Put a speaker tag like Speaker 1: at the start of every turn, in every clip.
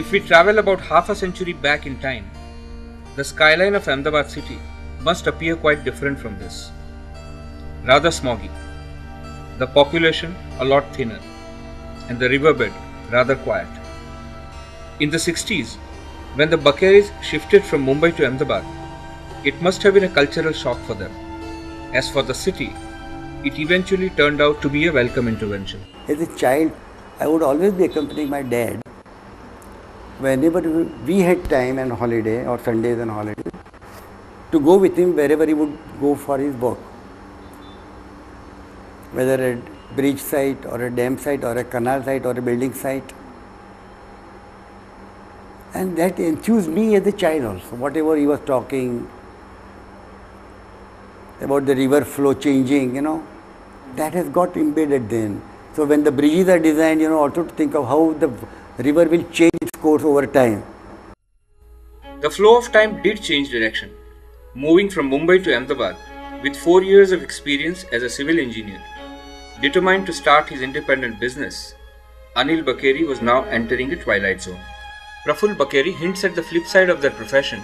Speaker 1: If we travel about half a century back in time, the skyline of Ahmedabad city must appear quite different from this. Rather smoggy, the population a lot thinner, and the riverbed rather quiet. In the 60s, when the Bakeris shifted from Mumbai to Ahmedabad, it must have been a cultural shock for them. As for the city, it eventually turned out to be a welcome intervention.
Speaker 2: As a child, I would always be accompanying my dad. Whenever we had time and holiday or Sundays and holidays, to go with him wherever he would go for his work. Whether a bridge site or a dam site or a canal site or a building site. And that enthused me as a child also. Whatever he was talking about the river flow changing, that has got embedded then. So when the bridges are designed, also to think of how the river will change its course over time.
Speaker 1: The flow of time did change direction, moving from Mumbai to Ahmedabad with 4 years of experience as a civil engineer. Determined to start his independent business, Anil Bakeri was now entering the twilight zone. Praful Bakeri hints at the flip side of that profession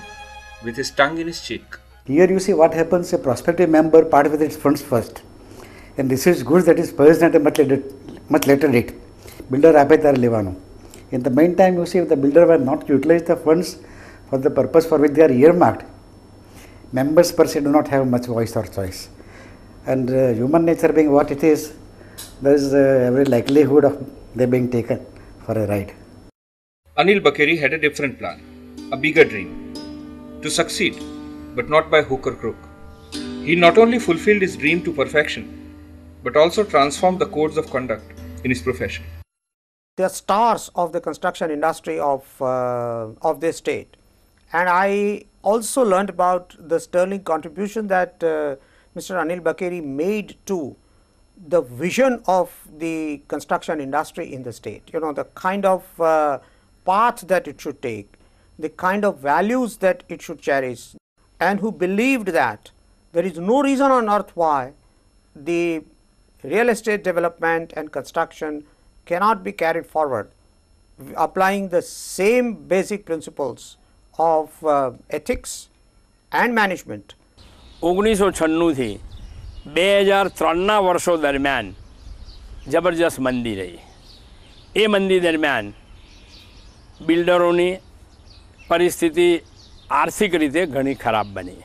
Speaker 1: with his tongue in his cheek.
Speaker 3: Here you see what happens, a prospective member part with its funds first and receives goods that is purchased at a much later date. Builder ape tar levano. In the meantime, you see if the builder will not utilize the funds for the purpose for which they are earmarked, members per se do not have much voice or choice. And human nature being what it is, there is every likelihood of they being taken for a ride.
Speaker 1: Anil Bakeri had a different plan, a bigger dream, to succeed, but not by hook or crook. He not only fulfilled his dream to perfection, but also transformed the codes of conduct in his profession.
Speaker 4: They are stars of the construction industry of this state, and I also learned about the sterling contribution that Mr. Anil Bakeri made to the vision of the construction industry in the state. The kind of path that it should take, the kind of values that it should cherish, and who believed that there is no reason on earth why the real estate development and construction cannot be carried forward applying the same basic principles of ethics and management.
Speaker 5: 1996 થી 2003ના વર્ષો દરમિયાન જબરજસ્ત મંદી રહી. એ મંદી દરમિયાન બિલ્ડરોની પરિસ્થિતિ આર્થિક રીતે ઘણી ખરાબ બની.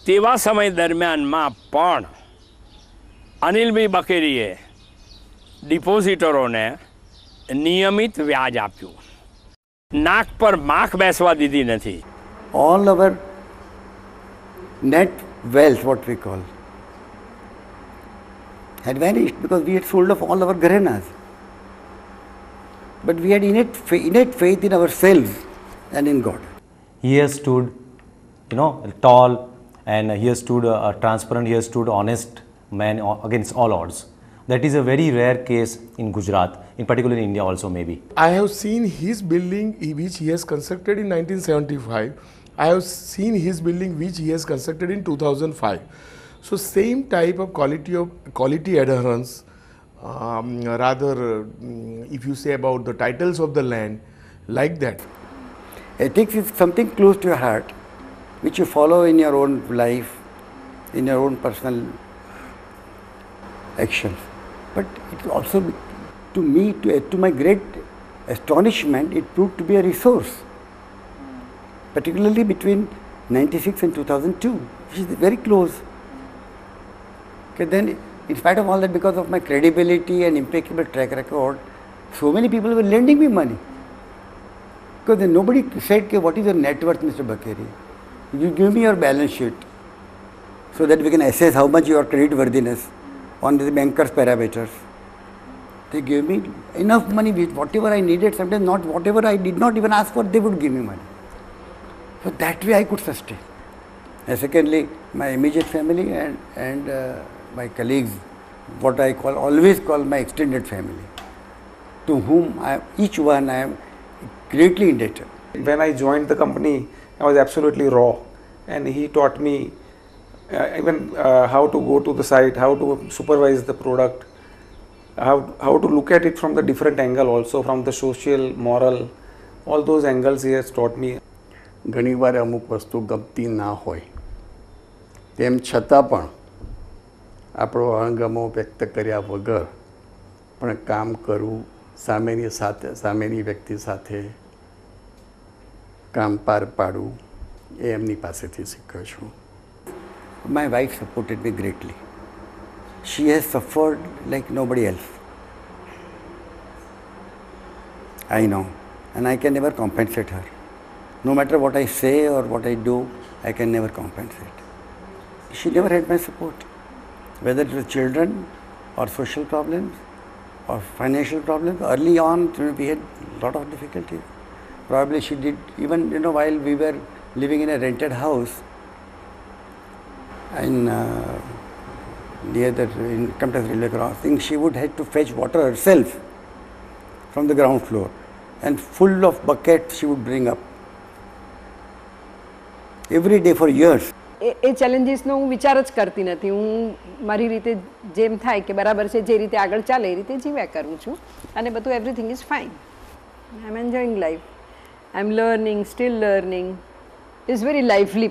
Speaker 5: તેવા સમય દરમિયાનમાં પણ અનિલભાઈ બકેરીએ ડિપોઝિટરોને નિયમિત વ્યાજ આપ્યું. નાક પર માખ બેસવા દીધી નથી.
Speaker 2: All our net wealth, what we call, had vanished because we had sold off all our gharanas. But we had innate faith in ourselves and in God.
Speaker 6: He has stood, tall, and he has stood transparent, he has stood honest man against all odds. That is a very rare case in Gujarat, in particular in India also maybe.
Speaker 7: I have seen his building which he has constructed in 1975. I have seen his building which he has constructed in 2005. So same type of quality adherence, rather if you say about the titles of the land, like that.
Speaker 2: Ethics is something close to your heart, which you follow in your own life, in your own personal actions. But it also, to me, to my great astonishment, it proved to be a resource, particularly between 96 and 2002, which is very close. Okay, then, in spite of all that, because of my credibility and impeccable track record, so many people were lending me money. Because then nobody said, okay, what is your net worth, Mr. Bakeri? You give me your balance sheet so that we can assess how much your credit worthiness on the banker's parameters. They gave me enough money with whatever I needed, sometimes not whatever I did not even ask for, they would give me money. So that way I could sustain. And secondly, my immediate family and my colleagues, what I always call my extended family, to whom each one I am greatly indebted.
Speaker 8: When I joined the company, I was absolutely raw, and he taught me even how to go to the site, how to supervise the product, how to look at it from the different angle also, from the social, moral, all those angles he has taught me.
Speaker 2: ઘણીવાર અમુક વસ્તુ ગમતી ના હોય તેમ છતાં પણ આપણો અણગમો વ્યક્ત કર્યા વગર પણ કામ કરવું, સામેની વ્યક્તિ સાથે કામ પાર પાડવું એ એમની પાસેથી શીખ્યો છું. My wife supported me greatly. She has suffered like nobody else. I know, and I can never compensate her. No matter what I say or what I do, I can never compensate. She never had my support, whether it was children or social problems or financial problems. Early on, we had a lot of difficulties. Probably she did, even while we were living in a rented house in near the income tax railway crossing, she would have to fetch water herself from the ground floor, and full of buckets she would bring up every day for years.
Speaker 9: એ ચેલેન્જીસનો હું વિચાર જ કરતી નથી. હું મારી રીતે જેમ થાય કે બરાબર છે, જે રીતે આગળ ચાલે એ રીતે જીવ્યા કરું છું અને બધું everything is fine. I am enjoying life. I am learning, still learning. Is very lively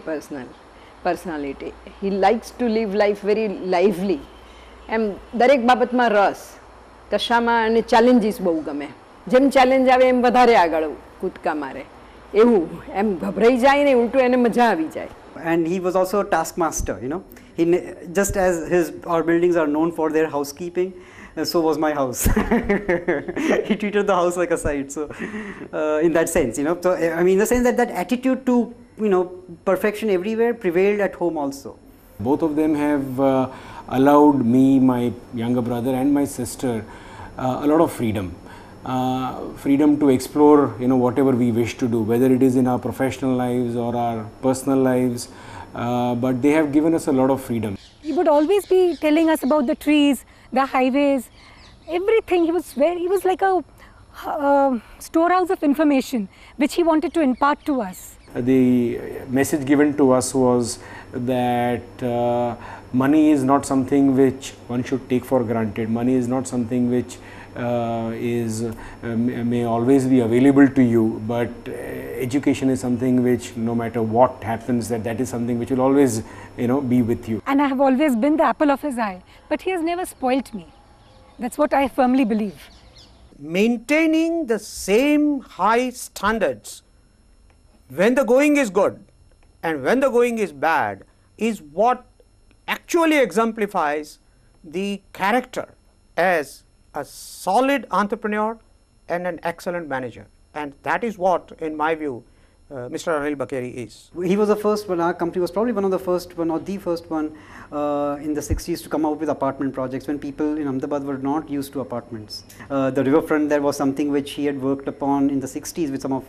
Speaker 9: personality. He likes to live life very lively. એમ દરેક બાબતમાં રસ, કશામાં અને ચેલેન્જીસ બહુ ગમે. જેમ ચેલેન્જ આવે એમ વધારે આગળ કૂદકા મારે. એવું એમ ગભરાઈ જાય ને ઉલટું એને મજા આવી જાય.
Speaker 10: And he was also a taskmaster, just as our buildings are known for their housekeeping, so was my house. He treated the house like a site. So in that sense, so I mean, in the sense that attitude to perfection everywhere prevailed at home also.
Speaker 11: Both of them have allowed me, my younger brother and my sister a lot of freedom. Freedom to explore whatever we wish to do, whether it is in our professional lives or our personal lives, but they have given us a lot of freedom.
Speaker 12: He would always be telling us about the trees, the highways, everything. He was like a storehouse of information which he wanted to impart to us.
Speaker 11: The message given to us was that money is not something which one should take for granted. Money is not something which may always be available to you, but education is something which no matter what happens, that is something which will always be with you.
Speaker 12: And I have always been the apple of his eye, but he has never spoilt me. That's what I firmly believe.
Speaker 4: Maintaining the same high standards when the going is good and when the going is bad is what actually exemplifies the character as a solid entrepreneur and an excellent manager, and that is what, in my view, Mr. Anil Bakeri is.
Speaker 10: He was the first one. Our company was probably one of the first one, or the first one in the 60s to come out with apartment projects when people in Ahmedabad were not used to apartments. The riverfront there was something which he had worked upon in the 60s with some of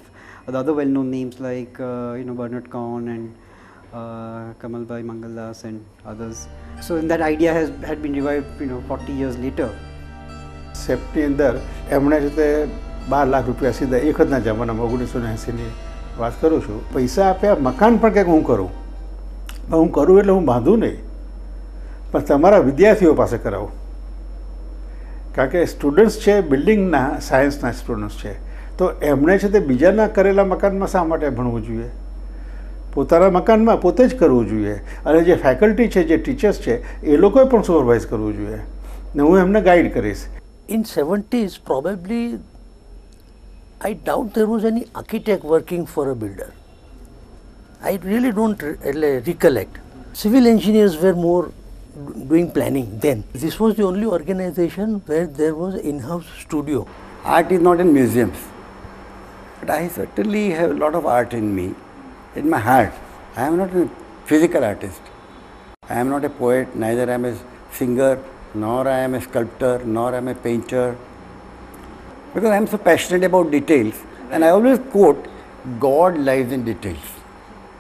Speaker 10: the other well-known names like Bernard Kahn and Kamalbhai Mangaldas and others. So that idea had been revived 40 years later.
Speaker 3: સેફ્ટની અંદર એમણે છે તે 12 લાખ રૂપિયા સીધા એક જ જમાનામાં 1980ની વાત કરું છું. પૈસા આપ્યા, મકાન પણ કંઈક હું કરું એટલે હું બાંધું નહીં, પણ તમારા વિદ્યાર્થીઓ પાસે કરાવું. કારણ કે સ્ટુડન્ટ્સ છે, બિલ્ડિંગના સાયન્સના સ્ટુડન્ટ્સ છે, તો એમણે છે તે બીજાના કરેલા મકાનમાં શા માટે ભણવું જોઈએ? પોતાના મકાનમાં પોતે જ કરવું જોઈએ. અને જે ફેકલ્ટી છે, જે ટીચર્સ છે, એ લોકોએ પણ સુપરવાઇઝ કરવું જોઈએ ને હું એમને ગાઈડ કરીશ.
Speaker 13: In 70s, probably, I doubt there was any architect working for a builder. I really don't recollect. Civil engineers were more doing planning then. This was the only organization where there was in-house studio.
Speaker 2: Art is not in museums, but I certainly have a lot of art in me, in my heart. I am not a physical artist. I am not a poet, neither I am a singer, nor I am a sculptor, nor I am a painter, because I am so passionate about details, and I always quote, God lies in details.